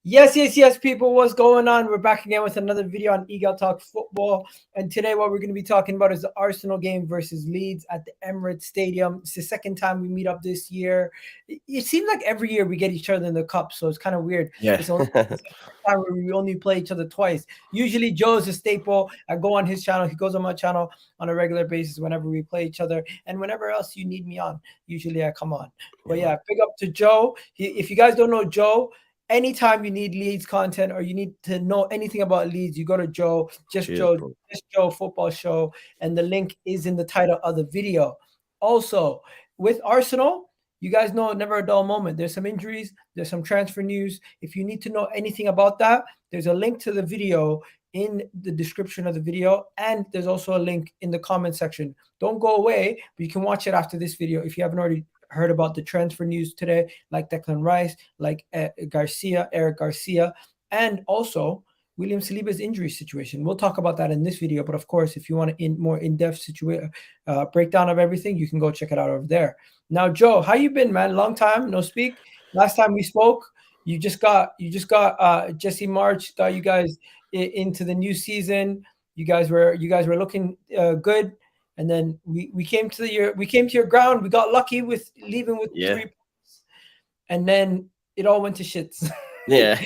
Yes, people. What's going on? We're back again with another video on Egal Talk Football. And today, what we're going to be talking about is the Arsenal game versus Leeds at the Emirates Stadium. It's the second time we meet up this year. It seems like every year we get each other in the cup, so it's kind of weird. Yeah. It's only the time where we only play each other twice. Usually, Joe's a staple. I go on his channel. He goes on my channel on a regular basis whenever we play each other. And whenever else you need me on, usually I come on. But yeah, big up to Joe. If you guys don't know Joe, anytime you need Leeds content or you need to know anything about Leeds, you go to Joe, just Joe Football Show, and the link is in the title of the video. Also, with Arsenal, you guys know never a dull moment. There's some injuries, there's some transfer news. If you need to know anything about that, there's a link to the video in the description of the video, and there's also a link in the comment section. Don't go away, but you can watch it after this video if you haven't already heard about the transfer news today, like Declan Rice, like Eric Garcia, and also William Saliba's injury situation. We'll talk about that in this video, but of course, if you want a more in-depth breakdown of everything, you can go check it out over there. Now, Joe, how you been, man? Long time no speak. Last time we spoke, you just got Jesse March. Got you guys into the new season. You guys were looking good. And then we came to your ground. We got lucky with leaving with 3 points, and then it all went to shits. Yeah,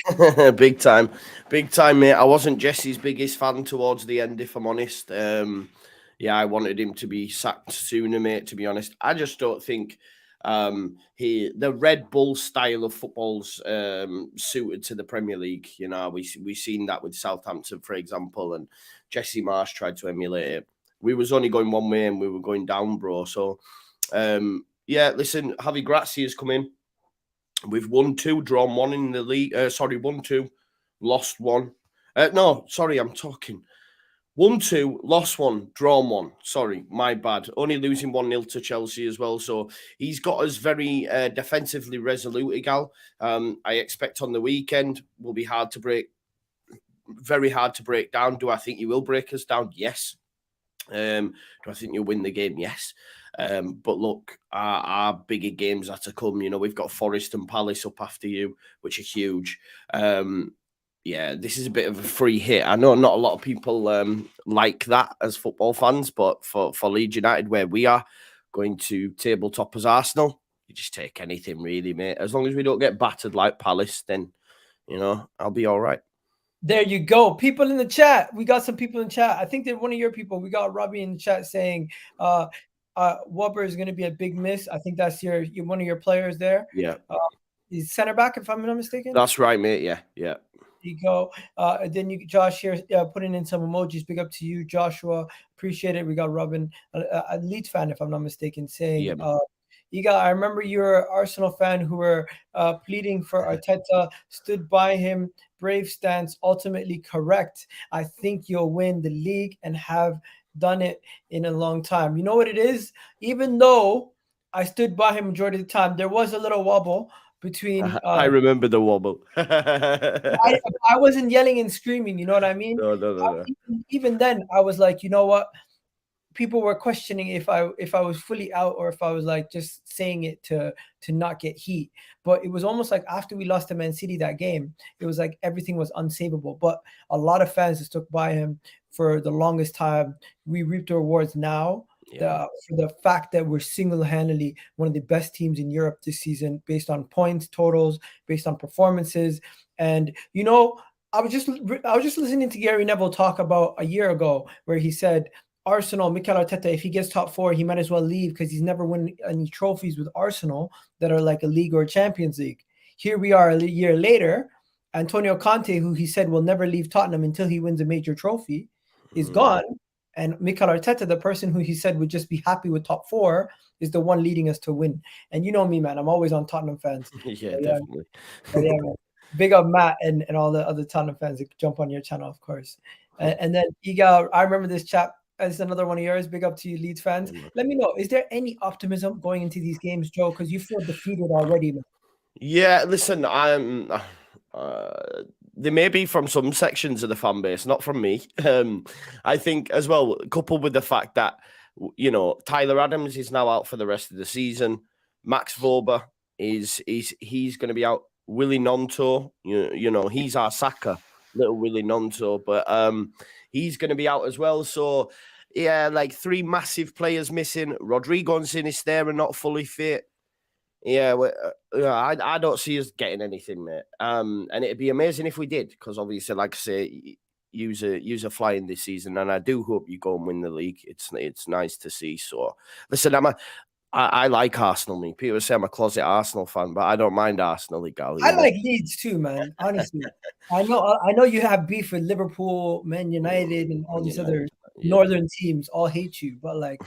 big time, mate. I wasn't Jesse's biggest fan towards the end, if I'm honest. Yeah, I wanted him to be sacked sooner, mate. To be honest, I just don't think the Red Bull style of football's suited to the Premier League. You know, we seen that with Southampton, for example, and Jesse Marsh tried to emulate it. We was only going one way and we were going down, bro. So, yeah, listen, Javi Gracia's come in. We've won 2, drawn 1 in the league. 1-2, lost 1. No, sorry, I'm talking. 1-2, lost 1, drawn 1. Sorry, my bad. Only losing 1-0 to Chelsea as well. So he's got us very defensively resolute, Egal. I expect on the weekend will be very hard to break down. Do I think you will break us down? Yes. Do I think you'll win the game? Yes. But look, our bigger games are to come. You know, we've got Forest and Palace up after you, which are huge. Yeah, this is a bit of a free hit. I know not a lot of people like that as football fans, but for Leeds United, where we are going to tabletop as Arsenal, you just take anything really, mate. As long as we don't get battered like Palace, then, you know, I'll be all right. There you go. People in the chat. We got some people in chat. I think they're one of your people. We got Robbie in the chat saying Wubber is going to be a big miss. I think that's one of your players there. Yeah. He's center back, if I'm not mistaken. That's right, mate. Yeah. There you go. Then Josh here putting in some emojis. Big up to you, Joshua. Appreciate it. We got Robin, a Leeds fan, if I'm not mistaken, saying Egal, I remember you were an Arsenal fan who were pleading for Arteta, stood by him, brave stance, ultimately correct. I think you'll win the league and have done it in a long time. You know what it is? Even though I stood by him majority of the time, there was a little wobble between... I remember the wobble. I wasn't yelling and screaming, you know what I mean? No. Even then, I was like, you know what? People were questioning if I was fully out or if I was like just saying it to not get heat. But it was almost like after we lost to Man City that game, it was like everything was unsavable. But a lot of fans just took by him for the longest time. We reaped the rewards now for the fact that we're single-handedly one of the best teams in Europe this season based on points, totals, based on performances. And, you know, I was just listening to Gary Neville talk about a year ago where he said, Arsenal, Mikel Arteta, if he gets top 4, he might as well leave because he's never won any trophies with Arsenal that are like a league or a Champions League. Here we are a year later. Antonio Conte, who he said will never leave Tottenham until he wins a major trophy, is gone. And Mikel Arteta, the person who he said would just be happy with top 4, is the one leading us to win. And you know me, man. I'm always on Tottenham fans. Definitely. Man. Big up Matt and all the other Tottenham fans that jump on your channel, of course. And then Egal, I remember this chap. As another one of yours. Big up to you, Leeds fans. Let me know, is there any optimism going into these games, Joe? Because you feel defeated already, man. Yeah, listen, there may be from some sections of the fan base, not from me. I think as well, coupled with the fact that, you know, Tyler Adams is now out for the rest of the season. Max Vober he's going to be out Willie Gnonto, you know, he's our Saka, little Willie Gnonto, but he's going to be out as well. So, yeah, like 3 massive players missing. Rodrigo and Sinisterra are not fully fit. Yeah, I don't see us getting anything, mate. And it'd be amazing if we did, because obviously, like I say, use a flying this season, and I do hope you go and win the league. It's nice to see. So, listen, I like Arsenal. Me, people say I'm a closet Arsenal fan, but I don't mind Arsenal, Egal. I like Leeds too, man. Honestly, I know you have beef with Liverpool, Man United, and all these other northern teams. All hate you, but like,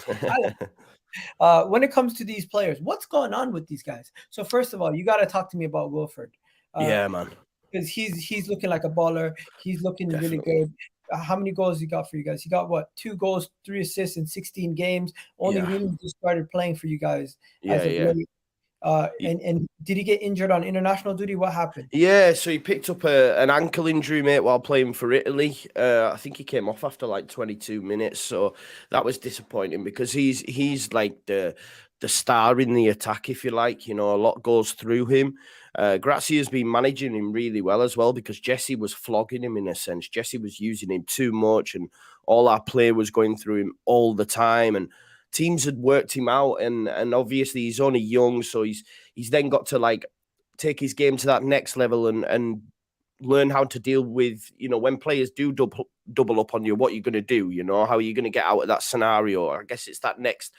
when it comes to these players, what's going on with these guys? So first of all, you got to talk to me about Wilfried. Yeah, man. Because he's looking like a baller. He's looking really good. How many goals he got for you guys? He got what? 2 goals, 3 assists in 16 games. Only really just started playing for you guys. Late. And did he get injured on international duty? What happened? Yeah, so he picked up an ankle injury, mate, while playing for Italy. I think he came off after like 22 minutes, so that was disappointing because he's like the star in the attack, if you like. You know, a lot goes through him. Grazia's been managing him really well as well, because Jesse was flogging him in a sense. Jesse was using him too much, and all our play was going through him all the time, and teams had worked him out, and obviously he's only young, so he's then got to like take his game to that next level and learn how to deal with, you know, when players do double up on you, what you're going to do, you know, how are you going to get out of that scenario. I guess it's that next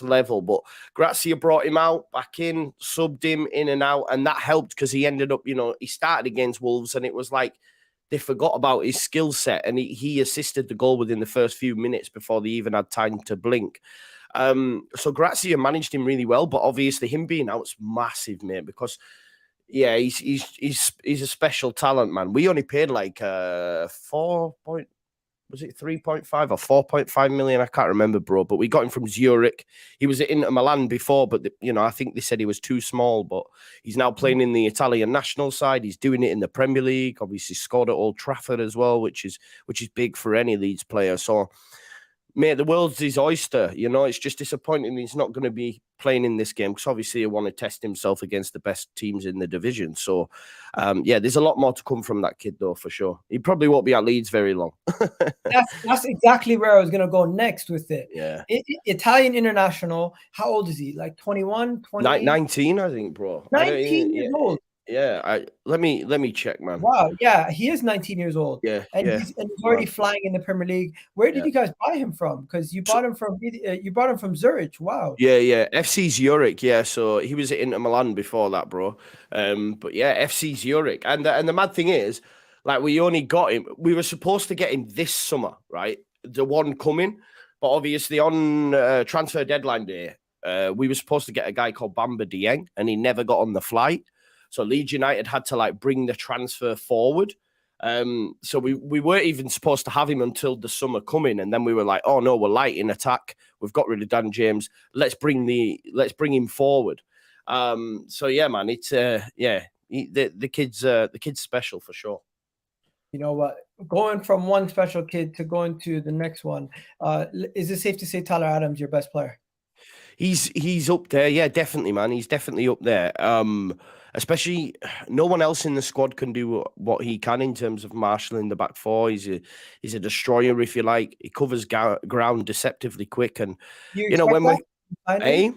level. But Grazia brought him out, back in, subbed him in and out, and that helped because he ended up, you know, he started against Wolves and it was like they forgot about his skill set, and he assisted the goal within the first few minutes before they even had time to blink. So Grazia managed him really well, but obviously him being out's massive, mate, because yeah, he's a special talent, man. We only paid like 3.5 or 4.5 million? I can't remember, bro. But we got him from Zurich. He was at Inter Milan before, but you know, I think they said he was too small. But he's now playing in the Italian national side. He's doing it in the Premier League. Obviously, scored at Old Trafford as well, which is big for any Leeds player. So, mate, the world's his oyster. You know, it's just disappointing he's not going to be playing in this game because obviously he want to test himself against the best teams in the division. So, yeah, there's a lot more to come from that kid, though, for sure. He probably won't be at Leeds very long. That's exactly where I was going to go next with it. Yeah. Italian international. How old is he? Like 21, 20? 19, I think, bro. 19 years old. Yeah, let me check, man. Wow, yeah, he is 19 years old. Yeah, he's already flying in the Premier League. Where did you guys buy him from? Because you bought him from Zurich. Wow. Yeah, FC Zurich. Yeah, so he was at Inter Milan before that, bro. But yeah, FC Zurich, and the mad thing is, like, we only got him. We were supposed to get him this summer, right? The one coming, but obviously on transfer deadline day, we were supposed to get a guy called Bamba Dieng, and he never got on the flight. So Leeds United had to like bring the transfer forward. So we weren't even supposed to have him until the summer coming, and then we were like, oh no, we're light in attack. We've got rid of Dan James. Let's bring him forward. So yeah, man, it's the kid's special for sure. You know what? Going from one special kid to going to the next one, is it safe to say Tyler Adams your best player? He's up there, yeah, definitely, man. He's definitely up there. Especially, no one else in the squad can do what he can in terms of marshalling the back four. He's a destroyer, if you like. He covers ground deceptively quick, and you know when did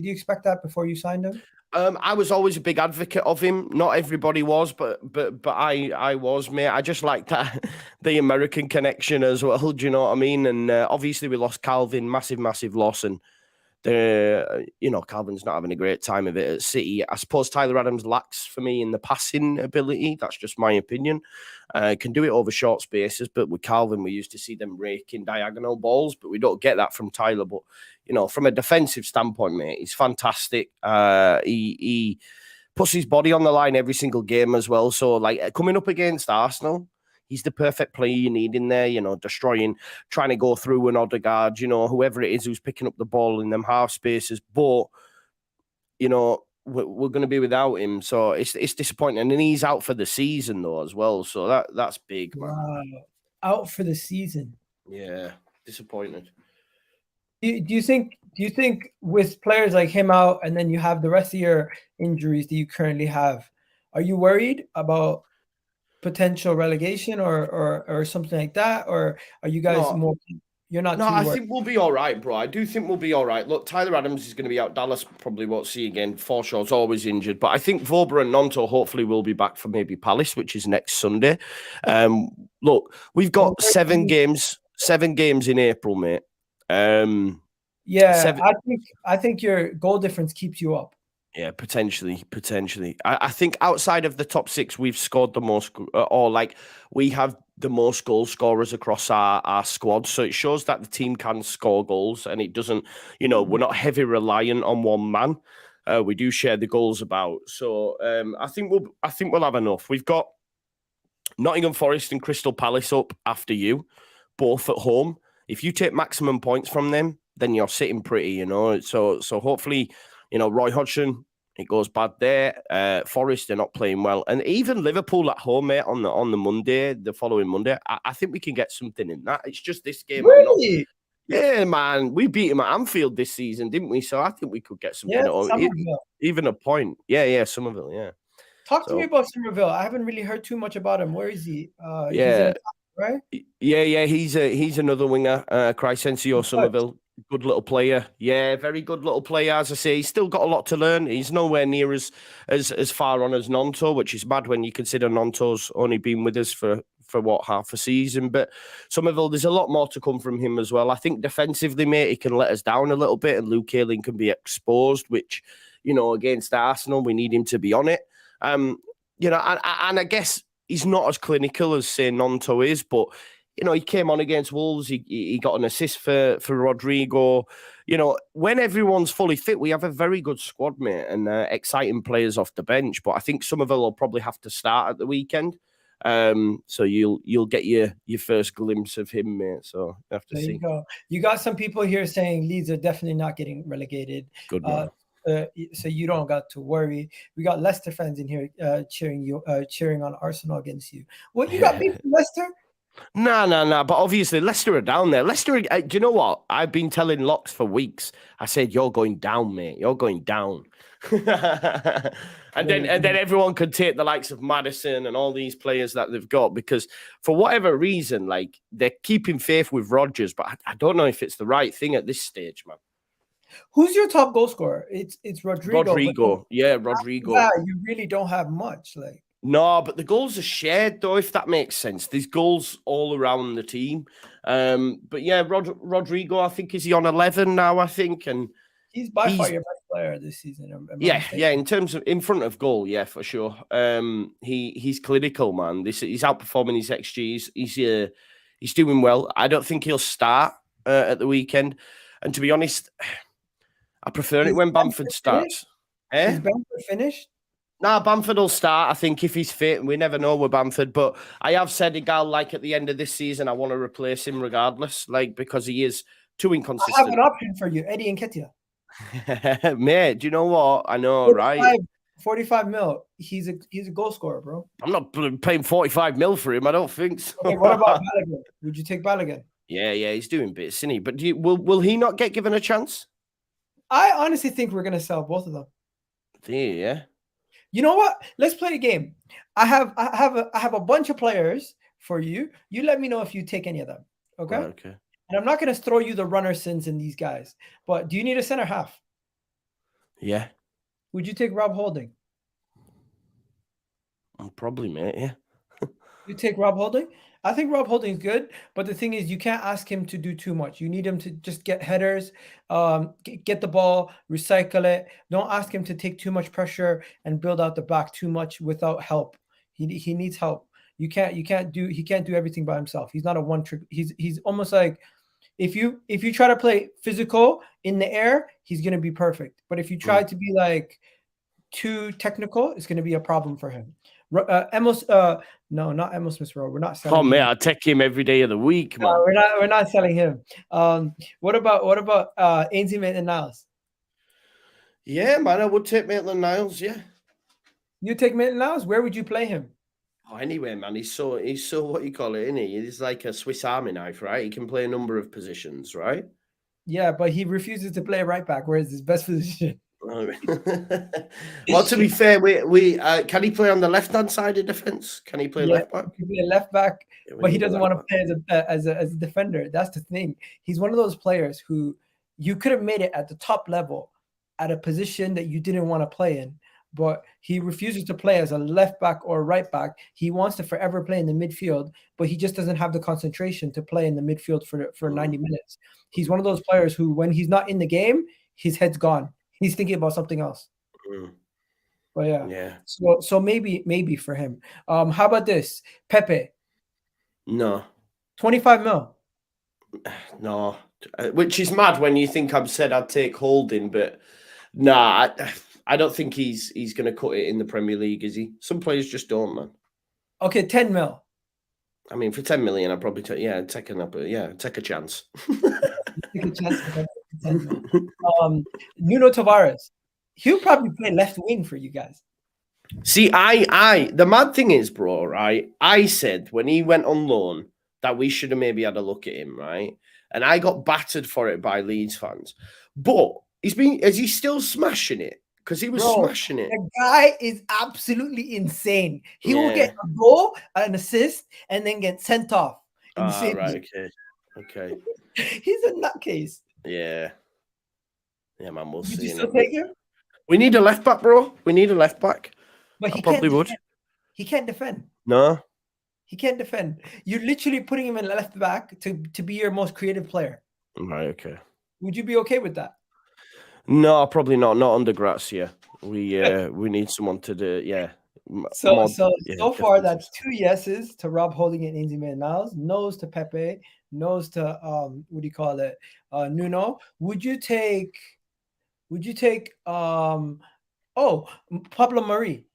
you expect that before you signed him? I was always a big advocate of him. Not everybody was, but I was, mate. I just like that the American connection as well. Do you know what I mean? And obviously we lost Calvin, massive loss, and Calvin's not having a great time of it at City. I suppose Tyler Adams lacks for me in the passing ability. That's just my opinion. Can do it over short spaces, but with Calvin, we used to see them raking diagonal balls, but we don't get that from Tyler. But from a defensive standpoint, mate, he's fantastic. He puts his body on the line every single game as well. So, like, coming up against Arsenal, he's the perfect player you need in there, destroying, trying to go through an Odegaard, whoever it is who's picking up the ball in them half spaces. But, we're going to be without him. So it's disappointing. And then he's out for the season, though, as well. So that's big, man. Wow. Out for the season. Yeah, disappointed. Do you think with players like him out, and then you have the rest of your injuries that you currently have, Are you worried about potential relegation or something like that, or are you guys No, more? You're not no, too I worried. think we'll be all right, bro. I do think we'll be all right. Look, Tyler Adams is going to be out. Dallas probably won't see again. Forshaw's always injured. But I think Vobra and Gnonto hopefully will be back for maybe Palace, which is next Sunday. Look, we've And got seven games in April, mate. Yeah, Seven. I think your goal difference keeps you up. Yeah, potentially. I think outside of the top six, we've scored the most, or like we have the most goal scorers across our squad. So it shows that the team can score goals, and it doesn't, we're not heavy reliant on one man. We do share the goals about. So I think we'll have enough. We've got Nottingham Forest and Crystal Palace up after you, both at home. If you take maximum points from them, then you're sitting pretty, So hopefully, Roy Hodgson, it goes bad there. Forest, they're not playing well, and even Liverpool at home, mate, on the Monday, the following Monday. I think we can get something in that. It's just this game. Really? Yeah, man, we beat him at Anfield this season, didn't we? So I think we could get something Yeah, at home. Summerville. Even a point. Yeah, Summerville. Yeah. Talk to me about Summerville. I haven't really heard too much about him. Where is he? He's Yeah. in, right? Yeah. He's another winger. Crysencio Summerville. Good little player. Yeah, very good little player. As I say, he's still got a lot to learn. He's nowhere near as far on as Gnonto, which is mad when you consider Gnonto's only been with us for what, half a season. But Summerville, there's a lot more to come from him as well. I think defensively, mate, he can let us down a little bit, and Luke Ayling can be exposed, which, against Arsenal, we need him to be on it. And I guess he's not as clinical as, say, Gnonto is, but he came on against Wolves. He got an assist for Rodrigo. When everyone's fully fit, we have a very good squad, mate, and exciting players off the bench. But I think Summerville will probably have to start at the weekend. So you'll get your first glimpse of him, mate. So you have to see. There you go. You got some people here saying Leeds are definitely not getting relegated. Good man. So you don't got to worry. We got Leicester fans in here cheering on Arsenal against you. What, you got beat from Leicester? No. But obviously, Leicester are down there. Leicester, do you know what? I've been telling Locks for weeks. I said, you're going down, mate. You're going down. and then everyone could take the likes of Maddison and all these players that they've got, because for whatever reason, like, they're keeping faith with Rodgers, but I don't know if it's the right thing at this stage, man. Who's your top goal scorer? It's Rodrigo. Rodrigo. Yeah, Rodrigo. Yeah, you really don't have much, like. No, but the goals are shared, though, if that makes sense. There's goals all around the team. But yeah, Rodrigo, I think, is he on 11 now, I think? And he's by far your best player this season. Yeah, in terms of in front of goal, yeah, for sure. He's clinical, man. He's outperforming his XGs. He's doing well. I don't think he'll start at the weekend. And to be honest, I prefer it when Bamford starts. Is Bamford finished? Nah, Bamford will start, I think, if he's fit. We never know with Bamford. But I have said, Egal, like, at the end of this season, I want to replace him regardless, like, because he is too inconsistent. I have an option for you, Eddie Nketiah. Mate, do you know what? I know, 45 mil. He's a goal scorer, bro. I'm not paying 45 mil for him. I don't think so. Okay, what about Balogun? Would you take Balogun? Yeah, he's doing bits, isn't he? But will he not get given a chance? I honestly think we're gonna sell both of them. Yeah. You know what? Let's play a game. I have a bunch of players for you. You let me know if you take any of them. Okay. Right, okay. And I'm not gonna throw you the runner sins in these guys. But do you need a center half? Yeah. Would you take Rob Holding? Probably, mate. Yeah. You take Rob Holding? I think Rob Holding's good, but the thing is, you can't ask him to do too much. You need him to just get headers, get the ball, recycle it. Don't ask him to take too much pressure and build out the back too much without help. He needs help. He can't do everything by himself. He's not a one trick. He's almost like, if you try to play physical in the air, he's gonna be perfect. But if you try to be like too technical, it's gonna be a problem for him. No, not Emil Smith Rowe. We're not selling. Oh man, I take him every day of the week, man. No, we're not selling him. What about Ainsley Maitland-Niles? Yeah, man, I would take Maitland-Niles. Yeah. You take Maitland-Niles? Where would you play him? Oh, anyway, man, he's so what you call it, isn't he? He's like a Swiss Army knife, right? He can play a number of positions, right? Yeah, but he refuses to play right back. Where is his best position? Well, to be fair, we can he play on the left-hand side of defense? Can he play Yeah, left back? he could be a left back, Yeah, we but he need a doesn't left want to back. play as a defender. That's the thing. He's one of those players who you could have made it at the top level at a position that you didn't want to play in, but he refuses to play as a left back or a right back. He wants to forever play in the midfield, but he just doesn't have the concentration to play in the midfield for 90 minutes. He's one of those players who, when he's not in the game, his head's gone. He's thinking about something else. Mm. But yeah. Yeah. So maybe for him. How about this? Pepe, No. 25 mil. No. Which is mad when you think I've said I'd take Holding, but nah, I don't think he's going to cut it in the Premier League, is he? Some players just don't, man. Okay, 10 mil. I mean, for 10 million, I'd probably take a chance. Take a chance with 10 mil. Nuno Tavares. He'll probably play left wing for you guys. See, the mad thing is, bro, right? I said when he went on loan that we should have maybe had a look at him, right? And I got battered for it by Leeds fans. But is he still smashing it? Because he was smashing it. The guy is absolutely insane. He will get a goal, an assist, and then get sent off. Right, okay. He's a nutcase. Yeah. Yeah, man, we'll see. Would you still take him? We need a left back, bro. We need a left back. But he probably would. He can't defend. No. He can't defend. You're literally putting him in left back to be your most creative player. Right, okay. Would you be okay with that? No, probably not. Not under Grazia. We need someone to do, yeah. So far, that's 2 yeses to Rob Holding and Ainsley Maitland-Niles, no's to Pepe, no's to Nuno. Would you take Pablo Mari?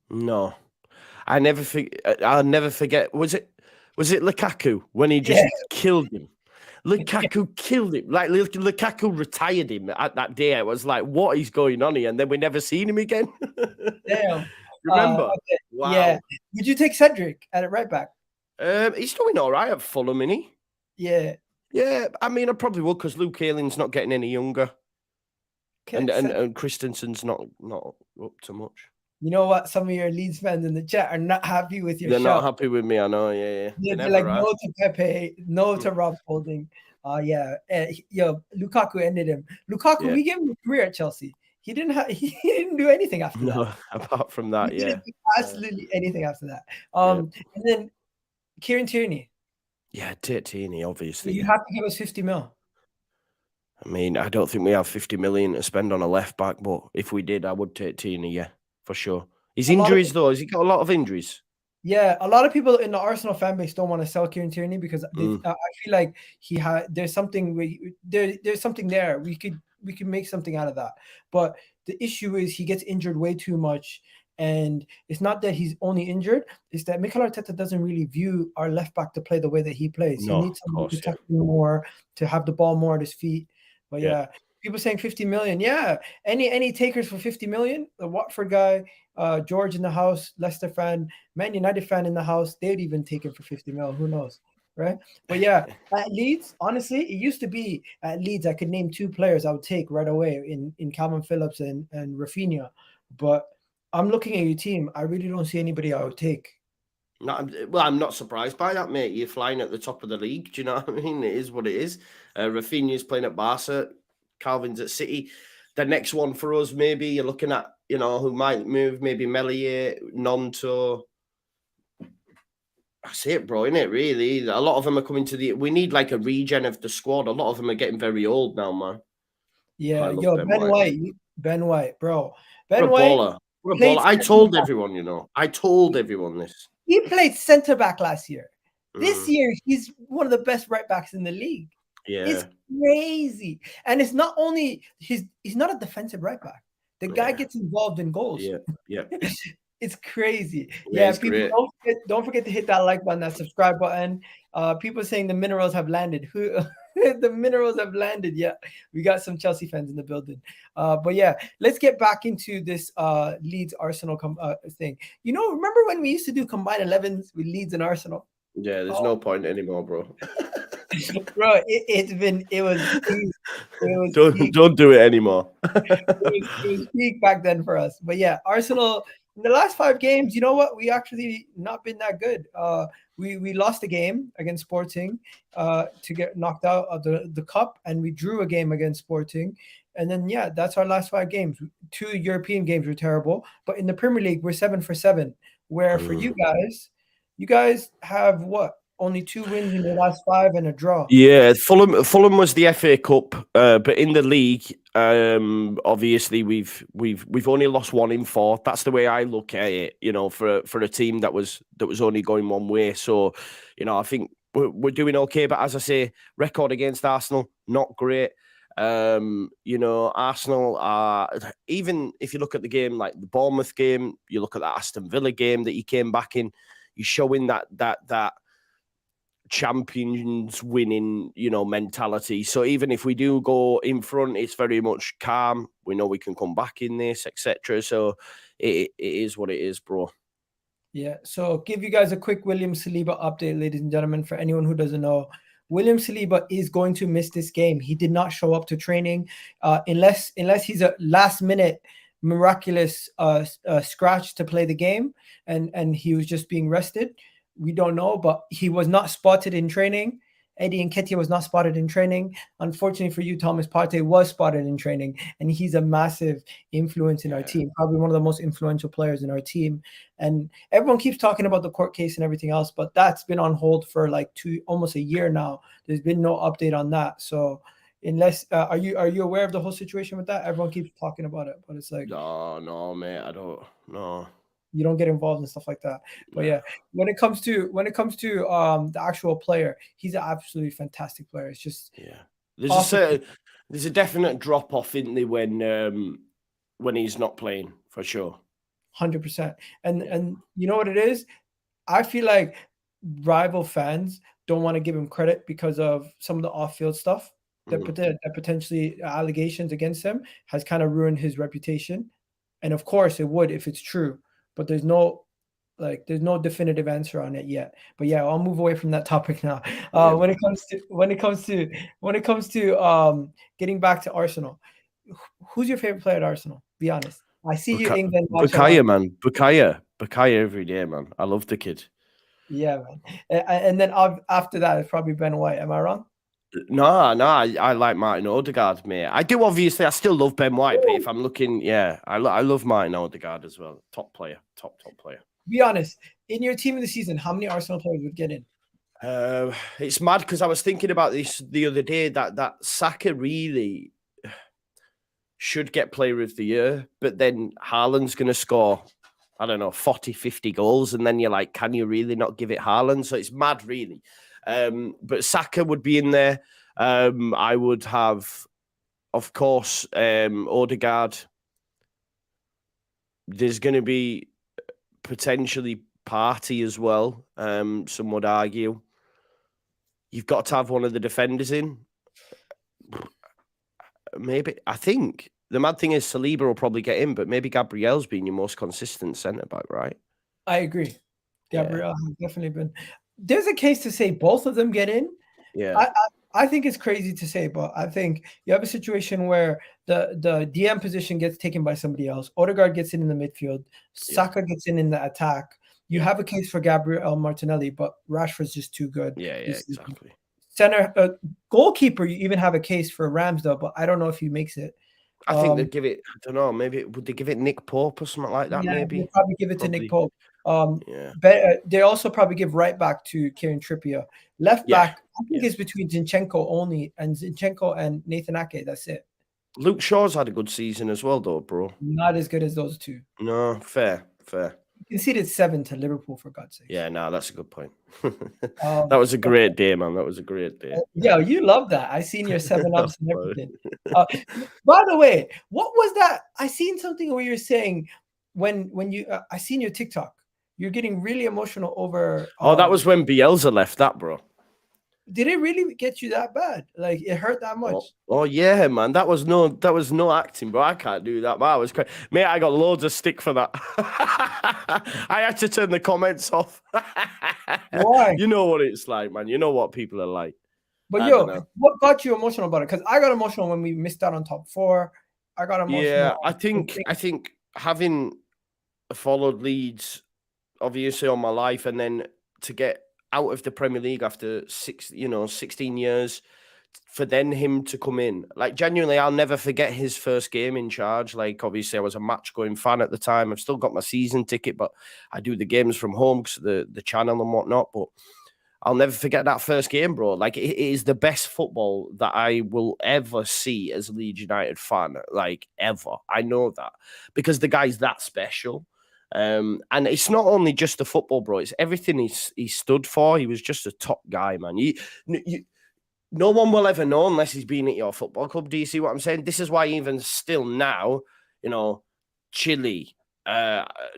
No. I'll never forget. Was it Lukaku when he just killed him? Lukaku killed him. Like Lukaku retired him at that day. I was like, what is going on here? And then we never seen him again. Damn. Remember? Okay. Wow. Yeah. Would you take Cedric at right back? He's doing all right at Fulham, isn't he? Yeah. Yeah. I mean, I probably would because Luke Ayling's not getting any younger. And Christensen's not up to much. You know what? Some of your Leeds fans in the chat are not happy with your They're show. not happy with me, I know, yeah. They're like, no to Pepe, no to Rob Holding. Lukaku ended him. We gave him a career at Chelsea. He didn't do anything after that. No, apart from that, he didn't do absolutely anything after that. And then Kieran Tierney. Yeah, Tierney, obviously. So you have to give us 50 mil. I mean, I don't think we have 50 million to spend on a left back, but if we did, I would take Tierney, yeah, for sure. His injuries, though, has he got a lot of injuries? Yeah, a lot of people in the Arsenal fan base don't want to sell Kieran Tierney because I feel like there's something there's something there. We could make something out of that. But the issue is he gets injured way too much. And it's not that he's only injured, it's that Mikel Arteta doesn't really view our left back to play the way that he plays. No, he needs someone to protect him more, to have the ball more at his feet. But yeah, people saying 50 million. Yeah. Any takers for 50 million? The Watford guy, George in the house, Leicester fan, Man United fan in the house, they'd even take him for 50 mil. Who knows? Right? But yeah, at Leeds, honestly, it used to be at Leeds, I could name 2 players I would take right away in Calvin Phillips and Rafinha. But I'm looking at your team. I really don't see anybody I would take. No, well, I'm not surprised by that, mate. You're flying at the top of the league. Do you know what I mean? It is what it is. Rafinha's playing at Barca. Calvin's at City. The next one for us, maybe you're looking at, who might move, maybe Meslier, Gnonto. That's it, bro, innit, really? A lot of them are coming to we need like a regen of the squad. A lot of them are getting very old now, man. Yeah, Ben White, bro. Ben White. I told everyone, I told everyone this. He played centre back last year. This year, he's one of the best right backs in the league. Yeah, it's crazy. And it's not only he's not a defensive right back. The guy gets involved in goals. Yeah. It's crazy. Yeah, people don't forget to hit that like button, that subscribe button. People saying the minerals have landed. The minerals have landed. Yeah, we got some Chelsea fans in the building. But yeah, let's get back into this Leeds Arsenal thing. Remember when we used to do combined 11s with Leeds and Arsenal? Yeah, there's no point anymore, bro. Bro, it was peak. It was peak. Don't do it anymore. It was peak back then for us. But yeah, Arsenal in the last 5 games, you know what? We actually not been that good. We lost a game against Sporting to get knocked out of the cup, and we drew a game against Sporting. And then yeah, that's our last 5 games. 2 European games were terrible, but in the Premier League, we're 7 for 7. Where for you guys have what? Only 2 wins in the last 5 and a draw. Yeah, Fulham was the FA Cup, but in the league, obviously we've only lost 1 in 4. That's the way I look at it. You know, for a team that was only going one way. So, you know, I think we're doing okay. But as I say, record against Arsenal not great. You know, Arsenal are, even if you look at the game like the Bournemouth game, you look at that Aston Villa game that he came back in, you're showing that champions winning, you know, mentality. So even if we do go in front, it's very much calm. We know we can come back in this, etc. So it is what it is, bro. Yeah. So give you guys a quick William Saliba update, ladies and gentlemen. For anyone who doesn't know, William Saliba is going to miss this game. He did not show up to training unless he's a last minute miraculous scratch to play the game, and he was just being rested. We don't know, but he was not spotted in training. Eddie Nketiah was not spotted in training. Unfortunately for you, Thomas Partey was spotted in training, and he's a massive influence in our team, probably one of the most influential players in our team. And everyone keeps talking about the court case and everything else, but that's been on hold for like almost a year now. There's been no update on that. So unless are you aware of the whole situation with that? Everyone keeps talking about it, but it's like no, mate, I don't know. You don't get involved in stuff like that. But yeah, when it comes to the actual player, he's an absolutely fantastic player. It's just there's a definite drop off, isn't there, when he's not playing, for sure. 100%. And you know what it is? I feel like rival fans don't want to give him credit because of some of the off-field stuff that potentially allegations against him has kind of ruined his reputation. And of course it would if it's true. But there's no definitive answer on it yet. But yeah, I'll move away from that topic now. When it comes to getting back to Arsenal, who's your favorite player at Arsenal? Be honest. I see you England. Bukayo, man. Bukayo every day, man. I love the kid. Yeah, man. And then after that, it's probably Ben White. Am I wrong? No, I like Martin Odegaard, mate. I do, obviously. I still love Ben White, but if I'm looking, I love Martin Odegaard as well. Top player. Be honest. In your team of the season, how many Arsenal players would get in? It's mad because I was thinking about this the other day that Saka really should get player of the year, but then Haaland's going to score, I don't know, 40, 50 goals, and then you're like, can you really not give it Haaland? So it's mad, really. But Saka would be in there. I would have, of course, Odegaard. There's going to be potentially Partey as well. Some would argue. You've got to have one of the defenders in. Maybe, I think the mad thing is Saliba will probably get in, but maybe Gabriel's been your most consistent centre back, right? I agree. Gabriel has definitely been. There's a case to say both of them get in. Yeah. I think it's crazy to say, but I think you have a situation where the DM position gets taken by somebody else. Odegaard gets in the midfield. Saka gets in the attack. You have a case for Gabriel Martinelli, but Rashford's just too good. Yeah, exactly. Center goalkeeper, you even have a case for Ramsdale, but I don't know if he makes it. I think they'd give it, I don't know, maybe would they give it Nick Pope or something like that? Maybe they'd probably give it to Nick Pope. They also probably give right back to Kieran Trippier. Left back, I think it's between Zinchenko only, and Zinchenko and Nathan Ake. That's it. Luke Shaw's had a good season as well, though, bro. Not as good as those two. No, fair. You conceded 7 to Liverpool, for God's sake. Yeah, no, that's a good point. That was a great day, man. That was a great day. Yeah, you love that. I seen your 7-ups and everything. By the way, what was that? I seen something where you're saying when you I seen your TikTok. You're getting really emotional over. That was when Bielsa left that, bro. Did it really get you that bad? Like it hurt that much? Oh yeah, man. That was no acting, bro. I can't do that. I was crazy. Mate, I got loads of stick for that. I had to turn the comments off. Why? You know what it's like, man. You know what people are like. But I don't yo, know. what got you emotional about it? Because I got emotional when we missed out on top 4. I got Yeah, emotional. I think having followed Leeds obviously all my life, and then to get out of the Premier League after 16 years, for then him to come in, like genuinely, I'll never forget his first game in charge. Like obviously, I was a match going fan at the time. I've still got my season ticket, but I do the games from home because the channel and whatnot. But I'll never forget that first game, bro. Like it is the best football that I will ever see as a Leeds United fan, like ever. I know that because the guy's that special. And it's not only just the football, bro. It's everything he stood for. He was just a top guy, man. No one will ever know unless he's been at your football club. Do you see what I'm saying? This is why even still now, Chile,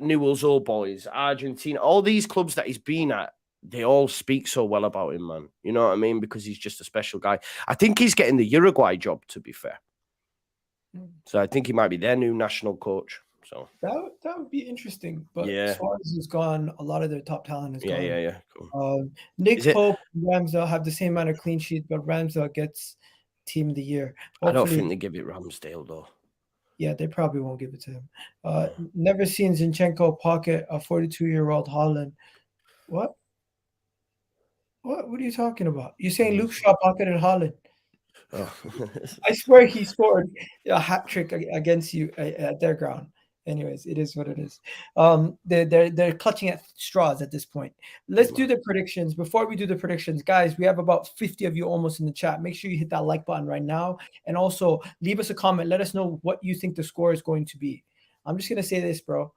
Newell's Old Boys, Argentina, all these clubs that he's been at, they all speak so well about him, man. You know what I mean? Because he's just a special guy. I think he's getting the Uruguay job, to be fair. So I think he might be their new national coach. So that would be interesting. But yeah, Suarez is gone. A lot of their top talent is gone. yeah. Cool. Nick Pope and Ramsdale have the same amount of clean sheets, but Ramsdale gets Team of the Year. Hopefully, I don't think they give it Ramsdale, though. Yeah, they probably won't give it to him. Never seen Zinchenko pocket a 42-year-old Haaland. What? What are you talking about? You're saying Luke Shaw pocketed Haaland? Oh. I swear he scored a hat trick against you at their ground. Anyways, it is what it is. They're clutching at straws at this point. Let's do the predictions. Before we do the predictions, guys, we have about 50 of you almost in the chat. Make sure you hit that like button right now. And also leave us a comment. Let us know what you think the score is going to be. I'm just going to say this, bro.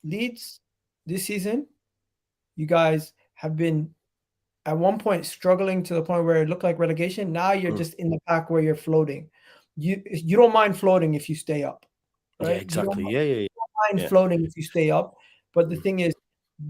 Leeds, this season, you guys have been at one point struggling to the point where it looked like relegation. Now you're just in the pack where you're floating. You don't mind floating if you stay up. Right? Yeah, exactly. You don't mind floating if you stay up. But the thing is,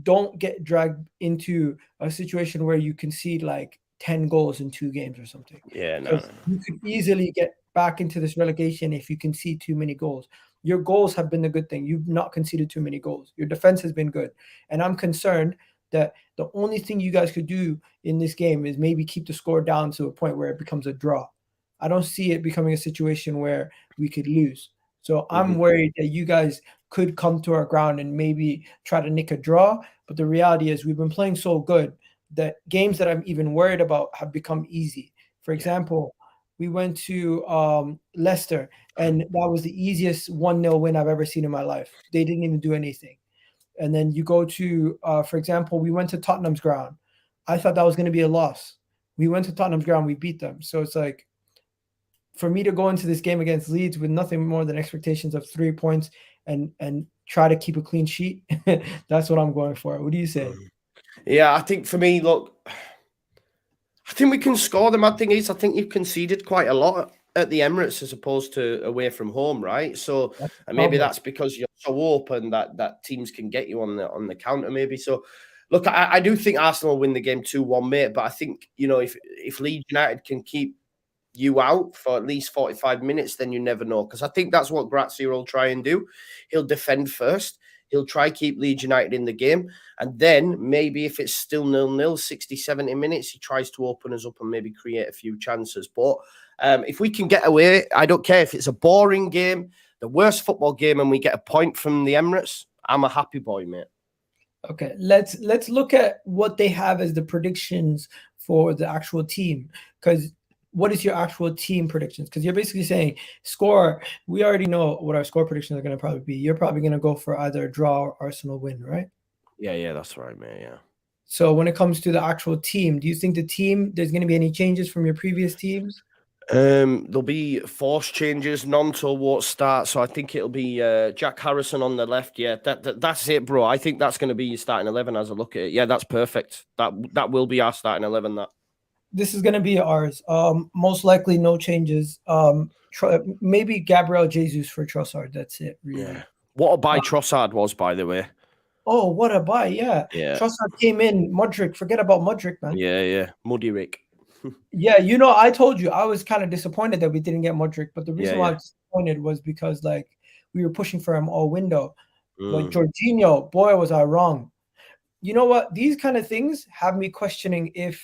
don't get dragged into a situation where you concede like 10 goals in 2 games or something. Yeah, no. You could easily get back into this relegation if you concede too many goals. Your goals have been the good thing. You've not conceded too many goals. Your defense has been good. And I'm concerned that the only thing you guys could do in this game is maybe keep the score down to a point where it becomes a draw. I don't see it becoming a situation where we could lose. So I'm worried that you guys could come to our ground and maybe try to nick a draw. But the reality is we've been playing so good that games that I'm even worried about have become easy. For example, we went to Leicester, and that was the easiest 1-0 win I've ever seen in my life. They didn't even do anything. And then you go to, for example, we went to Tottenham's ground. I thought that was going to be a loss. We went to Tottenham's ground. We beat them. So it's like, for me to go into this game against Leeds with nothing more than expectations of 3 points and try to keep a clean sheet, that's what I'm going for. What do you say? Yeah, I think for me, look, I think we can score. The mad thing is, I think you've conceded quite a lot at the Emirates as opposed to away from home, right? So maybe that's because you're so open that teams can get you on the counter, maybe. So look, I do think Arsenal will win the game 2-1, mate. But I think, if Leeds United can keep you out for at least 45 minutes, then you never know. Because I think that's what Grazia will try and do. He'll defend first. He'll try keep Leeds United in the game. And then maybe if it's still 0-0, 60, 70 minutes, he tries to open us up and maybe create a few chances. But if we can get away, I don't care if it's a boring game, the worst football game, and we get a point from the Emirates, I'm a happy boy, mate. Okay, let's look at what they have as the predictions for the actual team. Because what is your actual team predictions? Because you're basically saying score. We already know what our score predictions are going to probably be. You're probably going to go for either a draw or Arsenal win, right? Yeah, that's right, man. Yeah. So when it comes to the actual team, do you think there's going to be any changes from your previous teams? There'll be forced changes. Gnonto won't start, so I think it'll be Jack Harrison on the left. Yeah, that's it, bro. I think that's going to be your starting 11 as I look at it. Yeah, that's perfect. That will be our starting 11. This is going to be ours. Most likely no changes. Maybe Gabriel Jesus for Trossard. That's it, really. Yeah. What a buy Trossard was, by the way. Oh, what a buy. Yeah. Trossard came in. Modric. Forget about Modric, man. Yeah. Muddy Rick. Yeah, I told you I was kind of disappointed that we didn't get Modric. But the reason why I was disappointed was because, we were pushing for him all window. But Jorginho, boy, was I wrong. You know what? These kind of things have me questioning if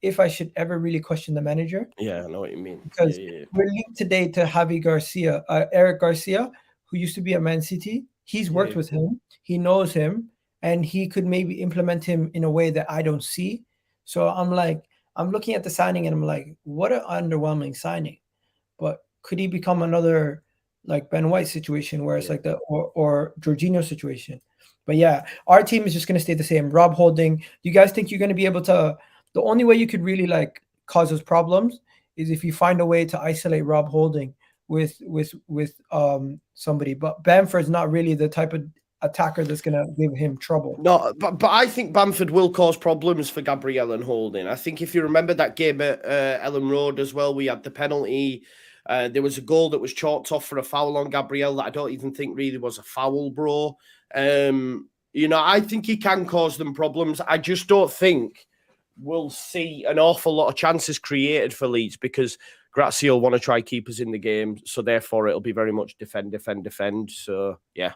if I should ever really question the manager, Yeah, I know what you mean. because Yeah. we're linked today to Eric Garcia, who used to be at Man City. He's worked Yeah. with him. He knows him, and he could maybe implement him in a way that I don't see. So I'm looking at the signing, and I'm like, what an underwhelming signing. But could he become another like Ben White situation where it's Yeah. like or Jorginho situation? But yeah, our team is just going to stay the same. Rob Holding. Do you guys think you're going to be able to? The only way you could really like cause us problems is if you find a way to isolate Rob Holding with somebody. But Bamford's not really the type of attacker that's going to give him trouble. No, but I think Bamford will cause problems for Gabriel and Holding. I think if you remember that game at Ellen Road as well, we had the penalty. There was a goal that was chalked off for a foul on Gabriel that I don't even think really was a foul, bro. I think he can cause them problems. I just don't think we'll see an awful lot of chances created for Leeds because Grazia will want to try keep us in the game. So therefore, it'll be very much defend, defend, defend. So, yeah.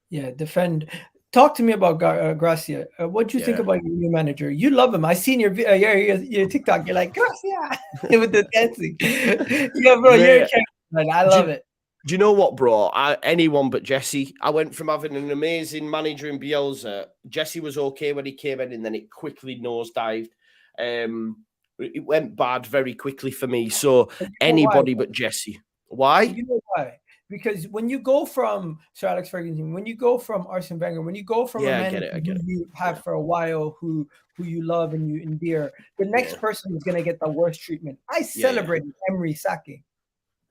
Yeah, defend. Talk to me about Gracia. What do you think about your new manager? You love him. I seen your TikTok. You're like Gracia with the dancing. Yeah, bro, you're a champion, man. I love it. Do you know what, bro? Anyone but Jesse. I went from having an amazing manager in Bielsa. Jesse was okay when he came in, and then it quickly nosedived. It went bad very quickly for me. So anybody but Jesse. Why? You know why? Because when you go from Sir Alex Ferguson, when you go from Arsene Wenger, when you go from a manager who you have for a while, who you love and you endear, the next person is going to get the worst treatment. I celebrated Emery sacking.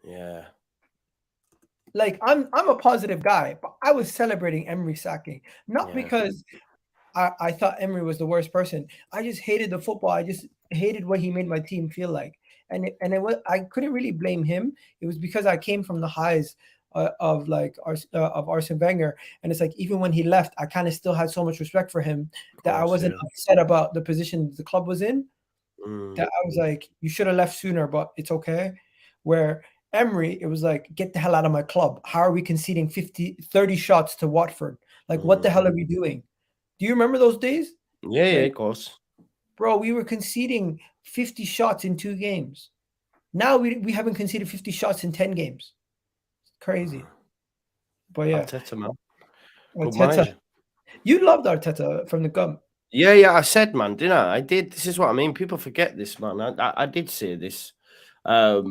Yeah. Like I'm a positive guy, but I was celebrating Emery sacking, not because I thought Emery was the worst person. I just hated the football. I just hated what he made my team feel like. I couldn't really blame him. It was because I came from the highs of Arsene Wenger, and it's like even when he left, I kind of still had so much respect for him that I wasn't upset about the position the club was in. That I was like, you should have left sooner, but it's okay. Where Emery, it was like, get the hell out of my club. How are we conceding 30 shots to Watford? Like, what the hell are we doing? Do you remember those days? Yeah, of course. Bro, we were conceding 50 shots in 2 games. Now we haven't conceded 50 shots in 10 games. It's crazy. But yeah. Arteta, man. Arteta. You loved Arteta from the gum. Yeah, I said, man, didn't I? I did. This is what I mean. People forget this, man. I did say this. I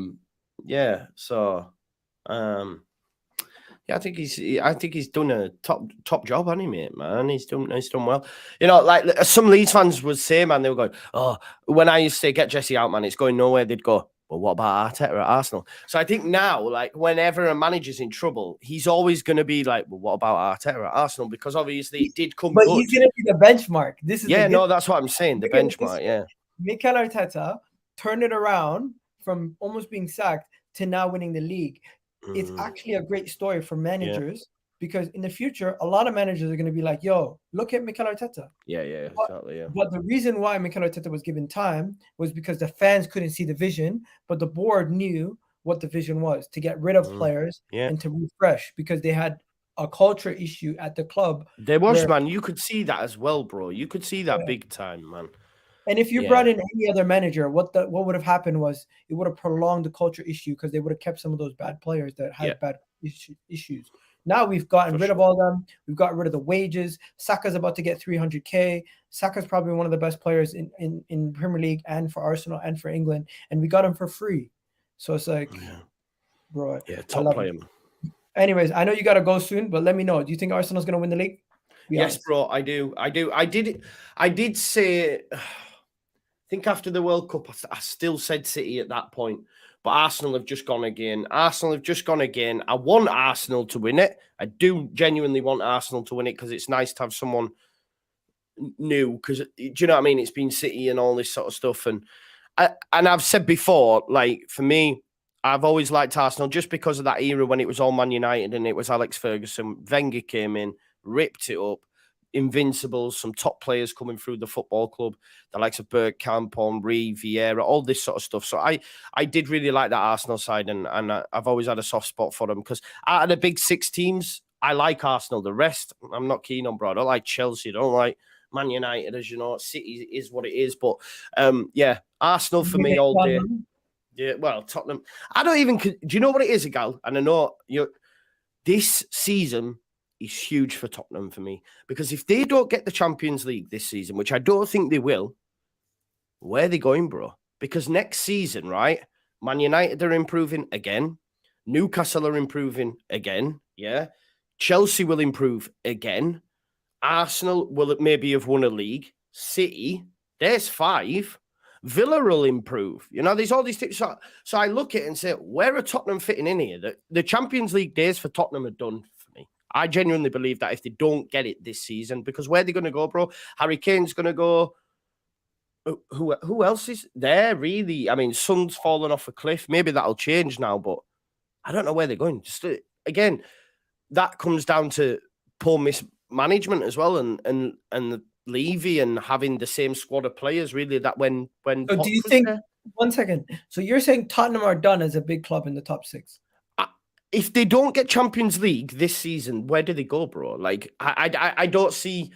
think he's done a top job, hasn't he, mate? Man, he's done well. You know, like some Leeds fans would say, man, they were going, "Oh, when I used to get Jesse out, man, it's going nowhere." They'd go, "Well, what about Arteta at Arsenal?" So I think now, like, whenever a manager's in trouble, he's always going to be like, "Well, what about Arteta at Arsenal?" Because obviously it did come. But good. He's going to be the benchmark. This is that's what I'm saying. The benchmark, Mikel Arteta turned it around from almost being sacked to now winning the league. It's actually a great story for managers because in the future, a lot of managers are going to be like, yo, look at Mikel Arteta. Exactly. But the reason why Mikel Arteta was given time was because the fans couldn't see the vision, but the board knew what the vision was to get rid of players and to refresh because they had a culture issue at the club. There was, man. You could see that as well, bro. You could see that big time, man. And if you brought in any other manager, what would have happened was it would have prolonged the culture issue because they would have kept some of those bad players that had bad issues. Now we've gotten rid of all of them. We've gotten rid of the wages. Saka's about to get 300K. Saka's probably one of the best players in Premier League and for Arsenal and for England. And we got him for free. So it's like, bro. Yeah, top player. Anyways, I know you got to go soon, but let me know. Do you think Arsenal's going to win the league? Yes, bro, I do. I did say... I think after the World Cup, I still said City at that point, but Arsenal have just gone again. I want Arsenal to win it. I do genuinely want Arsenal to win it because it's nice to have someone new. Because do you know what I mean? It's been City and all this sort of stuff, and I've said before, like for me, I've always liked Arsenal just because of that era when it was all Man United and it was Alex Ferguson. Wenger came in, ripped it up. Invincibles, some top players coming through the football club, the likes of Bergkamp, Henry, Vieira, all this sort of stuff. So I did really like that Arsenal side, and I've always had a soft spot for them because out of the big 6 teams, I like Arsenal. The rest, I'm not keen on, bro. I don't like Chelsea. I don't like Man United, as you know, City is what it is. But yeah, Arsenal for me all day. Yeah, well, Tottenham. I don't even. Do you know what it is, Egal? And I know this season is huge for Tottenham for me, because if they don't get the Champions League this season, which I don't think they will, where are they going, bro? Because next season, right? Man United are improving again. Newcastle are improving again. Yeah. Chelsea will improve again. Arsenal will maybe have won a league. City, there's 5. Villa will improve. You know, there's all these things. So I look at it and say, where are Tottenham fitting in here? The Champions League days for Tottenham are done for me. I genuinely believe that if they don't get it this season, because where are they going to go, bro? Harry Kane's going to go. Who else is there, really? I mean, Son's fallen off a cliff. Maybe that'll change now, but I don't know where they're going. Just again, that comes down to poor mismanagement as well, and Levy and having the same squad of players. Really, that when. So do you think? There, 1 second. So you're saying Tottenham are done as a big club in the top 6? If they don't get Champions League this season, where do they go, bro? Like, I don't see.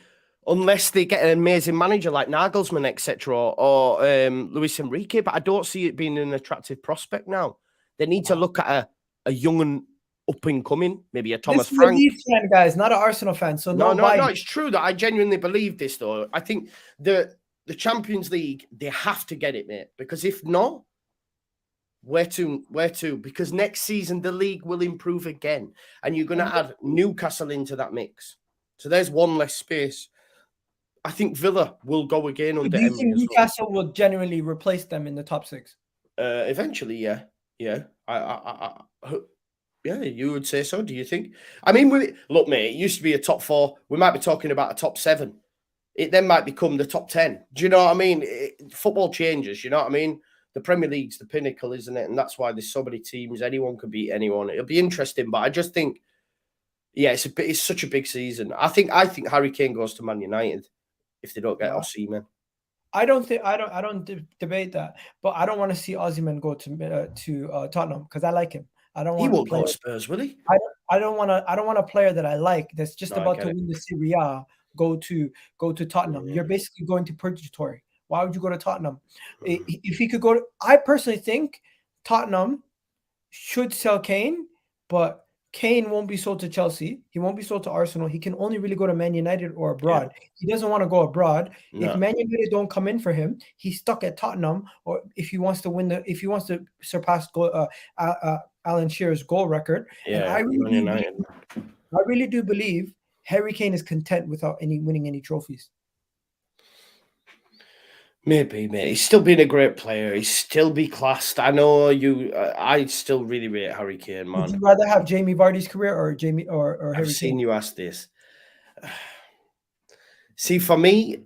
Unless they get an amazing manager like Nagelsmann, etc., or Luis Enrique, but I don't see it being an attractive prospect now. They need to look at a young and up and coming, maybe a Thomas Frank. This is a Leeds fan, guys, not an Arsenal fan. So no, it's true that I genuinely believe this, though. I think the Champions League, they have to get it, mate, because if not, where to? Because next season the league will improve again, and you're going to add Newcastle into that mix. So there's one less space. I think Villa will go again under Emery. Do you think Newcastle will genuinely replace them in the top 6? Eventually, yeah. Yeah, yeah, you would say so. Do you think? I mean, look, mate, it used to be a top 4. We might be talking about a top 7. It then might become the top 10. Do you know what I mean? Football changes, you know what I mean? The Premier League's the pinnacle, isn't it? And that's why there's so many teams. Anyone can beat anyone. It'll be interesting, but I just think, yeah, it's such a big season. I think Harry Kane goes to Man United if they don't get Osimhen. I don't debate that, but I don't want to see Osimhen go to Tottenham because I like him. I don't want. He won't go to Spurs, will he? I don't want a player that I like that's just about to win the Serie A go to Tottenham. You're basically going to purgatory. Why would you go to Tottenham? If he could go I personally think Tottenham should sell Kane, but Kane won't be sold to Chelsea. He won't be sold to Arsenal. He can only really go to Man United or abroad. Yeah. He doesn't want to go abroad. No. If Man United don't come in for him, he's stuck at Tottenham. Or if he wants to surpass Alan Shearer's goal record. Yeah, and I really do believe Harry Kane is content without winning any trophies. Maybe, mate. He's still been a great player. He's still be classed. I know you. I still really rate Harry Kane, man. Would you rather have Jamie Vardy's career or Harry Kane? I've seen you ask this. See, for me,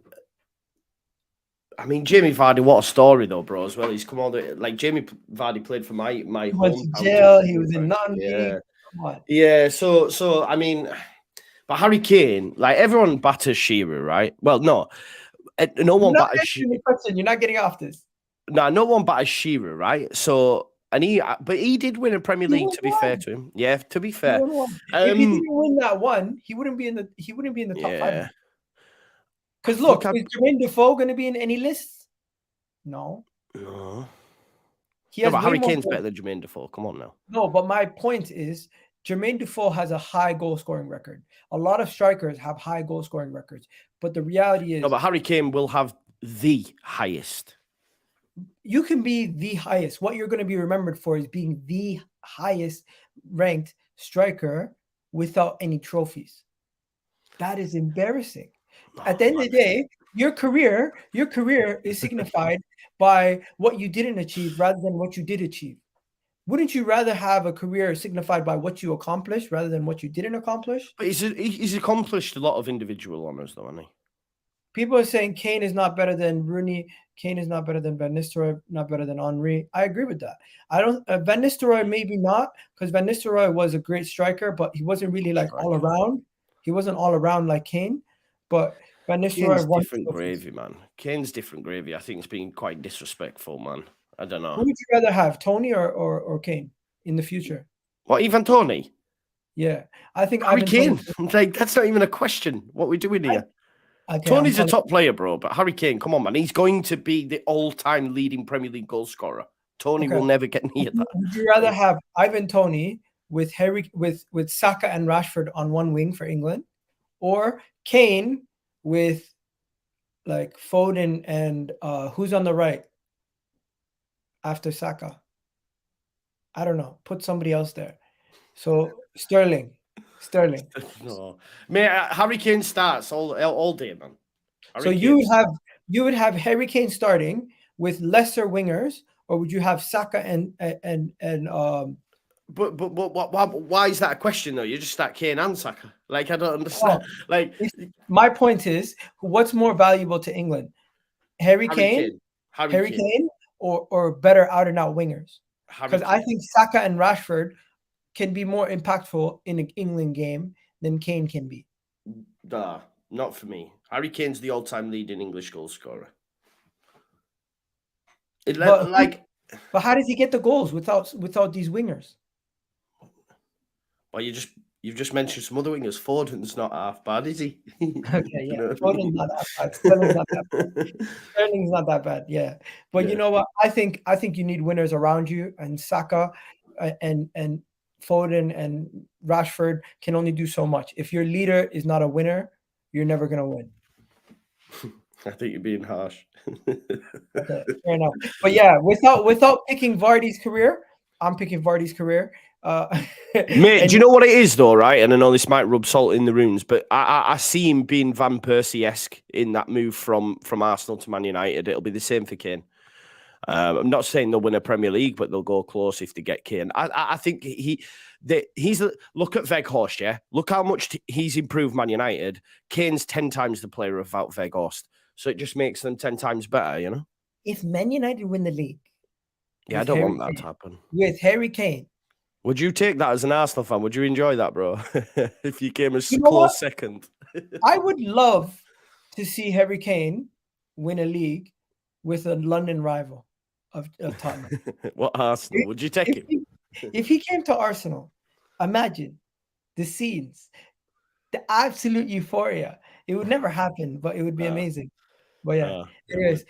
I mean, Jamie Vardy, what a story though, bro. As well, he's come all the like Jamie Vardy played for my. He went to jail. He was in non-league. Yeah. So I mean, but Harry Kane, like everyone batters Shearer, right? Well, no. No one batters Shearer. You're not getting off this. No one batters Shearer, right? So, but he did win a Premier League. To be fair to him, yeah. To be fair, if he didn't win that one, he wouldn't be in the top 5. Because look, is Jermaine Defoe going to be in any lists? No. But Harry Kane's better than Jermaine Defoe. Come on now. No, but my point is, Jermaine Defoe has a high goal scoring record. A lot of strikers have high goal scoring records. But the reality is... No, but Harry Kane will have the highest. You can be the highest. What you're going to be remembered for is being the highest ranked striker without any trophies. That is embarrassing. At the end of the day, your career is signified by what you didn't achieve rather than what you did achieve. Wouldn't you rather have a career signified by what you accomplished rather than what you didn't accomplish? But he's accomplished a lot of individual honours, though, hasn't he? People are saying Kane is not better than Rooney. Kane is not better than Van Nistelrooy, not better than Henry. I agree with that. I don't. Van Nistelrooy maybe not, because Van Nistelrooy was a great striker, but he wasn't really like all around. He wasn't all around like Kane. But Van Nistelrooy Kane's different gravy, man. Kane's different gravy. I think it's been quite disrespectful, man. I don't know. Who would you rather have, Tony or Kane in the future? What, even Tony? Yeah, I think Harry Kane. Like, that's not even a question. What are we doing here? Okay, Tony's a top player, bro, but Harry Kane, come on, man. He's going to be the all-time leading Premier League goal scorer. Tony will never get near that. Would you rather have Ivan Toney with with Saka and Rashford on one wing for England, or Kane with like Foden and who's on the right after Saka? I don't know. Put somebody else there. So Sterling. No, mate. Harry Kane starts all day, man. So you would have Harry Kane starting with lesser wingers, or would you have Saka and But why is that a question though? You just start Kane and Saka. Like, I don't understand. Like, my point is, what's more valuable to England, Harry Kane, or better out and out wingers? Because I think Saka and Rashford can be more impactful in an England game than Kane can be. Nah, not for me. Harry Kane's the all-time leading English goal scorer. But how does he get the goals without these wingers? Well, you've just mentioned some other wingers. Foden's not half bad, is he? Okay, yeah. Foden's not that bad. Sterling's not that bad. Sterling's not that bad, yeah. But you know what? I think you need winners around you, and Saka and Foden and Rashford can only do so much. If your leader is not a winner, you're never gonna win. I think you're being harsh. Okay, fair enough. But yeah, without picking Vardy's career, I'm picking Vardy's career. Mate, do you know what it is though, right? And I know this might rub salt in the wounds, but I see him being Van Persie-esque in that move from Arsenal to Man United. It'll be the same for Kane. I'm not saying they'll win a Premier League, but they'll go close if they get Kane. I think he's look at Weghorst, yeah? Look how much he's improved Man United. Kane's 10 times the player without Weghorst. So it just makes them 10 times better, you know? If Man United win the league... Yeah, I don't want that to happen. With Harry Kane... Would you take that as an Arsenal fan? Would you enjoy that, bro? If you came as close second. I would love to see Harry Kane win a league with a London rival of Tottenham. What Arsenal? Would you take him? If he came to Arsenal, imagine the scenes, the absolute euphoria. It would never happen, but it would be amazing. But yeah, anyways,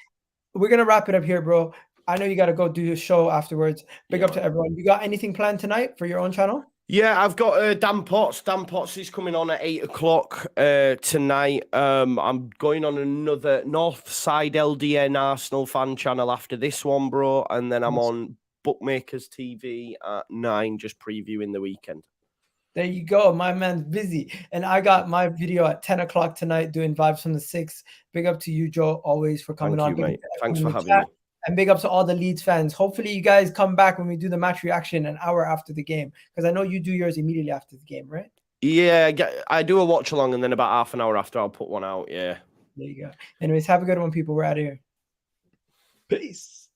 we're going to wrap it up here, bro. I know you got to go do your show afterwards. Big up to everyone. You got anything planned tonight for your own channel? Yeah, I've got Dan Potts. Dan Potts is coming on at 8 o'clock tonight. I'm going on another Northside LDN Arsenal fan channel after this one, bro. And then I'm on Bookmakers TV at 9, just previewing the weekend. There you go. My man's busy. And I got my video at 10 o'clock tonight doing Vibes from the 6. Big up to you, Joe, always for coming on. Thank you, mate. Thanks for having me. And big up to all the Leeds fans. Hopefully you guys come back when we do the match reaction an hour after the game. Because I know you do yours immediately after the game, right? Yeah, I do a watch along and then about half an hour after I'll put one out, yeah. There you go. Anyways, have a good one, people. We're out of here. Peace.